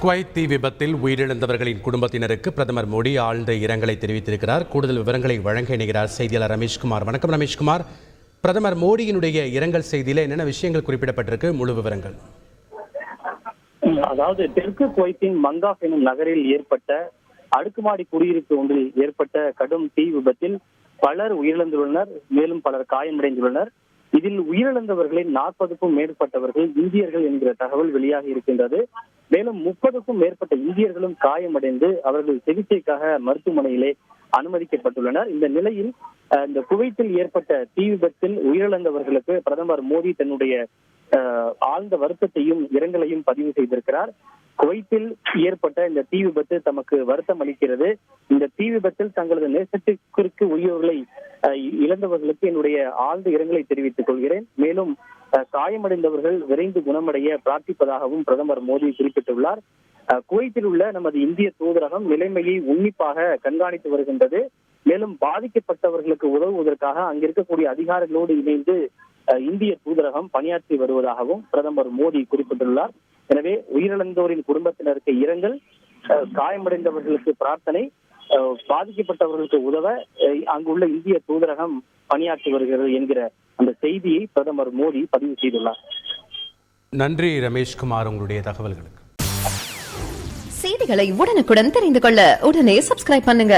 Kuwait தீ விபத்தில் உயிரிழந்தவர்களின் குடும்பத்தினருக்கு பிரதமர் மோடி ஆழ்ந்த இரங்கலை தெரிவித்திருக்கிறார். கூடுதல் விவரங்களை வழங்க இணைகிறார் செய்தியாளர் ரமேஷ்குமார். வணக்கம் ரமேஷ்குமார். பிரதமர் மோடியினுடைய இரங்கல் செய்தியில் என்னென்ன விஷயங்கள் குறிப்பிடப்பட்டிருக்கு, முழு விவரங்கள்? அதாவது தெற்கு குவைத்தின் மங்காஃப் எனும் நகரில் ஏற்பட்ட அடுக்குமாடி குடியிருப்பு ஒன்றில் ஏற்பட்ட கடும் தீ விபத்தில் பலர் உயிரிழந்துள்ளனர், மேலும் பலர் காயமடைந்துள்ளனர். இதில் உயிரிழந்தவர்களில் 40க்கும் மேற்பட்டவர்கள் இந்தியர்கள் என்கிற தகவல் வெளியாகி இருக்கின்றது. மேலும் 30க்கும் மேற்பட்ட இந்தியர்களும் காயமடைந்து அவர்கள் சிகிச்சைக்காக மருத்துவமனையிலே அனுமதிக்கப்பட்டுள்ளனர். இந்த நிலையில் இந்த குவைத்தில் ஏற்பட்ட தீ விபத்தில் உயிரிழந்தவர்களுக்கு பிரதமர் மோடி தன்னுடைய ஆழ்ந்த வருத்தத்தையும் இரங்கலையும் பதிவு செய்திருக்கிறார். குவைத்தில் ஏற்பட்ட இந்த தீ விபத்து தமக்கு வருத்தம் அளிக்கிறது. இந்த தீ விபத்தில் தங்களது நேசத்திற்கு உரியவர்களை இழந்தவர்களுக்கு என்னுடைய ஆழ்ந்த இரங்கலை தெரிவித்துக் கொள்கிறேன். மேலும் காயமடைந்தவர்கள் விரைந்து குணமடைய பிரார்த்திப்பதாகவும் பிரதமர் மோடி குறிப்பிட்டுள்ளார். குவைத்தில் உள்ள நமது இந்திய தூதரகம் நிலைமையை உன்னிப்பாக கண்காணித்து வருகின்றது. மேலும் பாதிக்கப்பட்டவர்களுக்கு உதவுவதற்காக அங்கிருக்கக்கூடிய அதிகாரிகளோடு இணைந்து இந்திய தூதரகம் பணியாற்றி வருவதாகவும் பிரதமர் மோடி குறிப்பிட்டுள்ளார். எனவே உயிரிழந்தோரின் குடும்பத்தினருக்கு இரங்கல், காயமடைந்தவர்களுக்கு பிரார்த்தனை, பாதிக்கப்பட்டவர்களுக்கு உதவ அங்குள்ள இந்திய தூதரகம் பணியாற்றி வருகிறது என்கிற அந்த செய்தியை பிரதமர் மோடி பதிவு செய்துள்ளார். நன்றி ரமேஷ்குமார், உங்களுடைய தகவல்களுக்கு. செய்திகளை உடனுக்குடன் தெரிந்து கொள்ள உடனே சப்ஸ்கிரைப் பண்ணுங்க.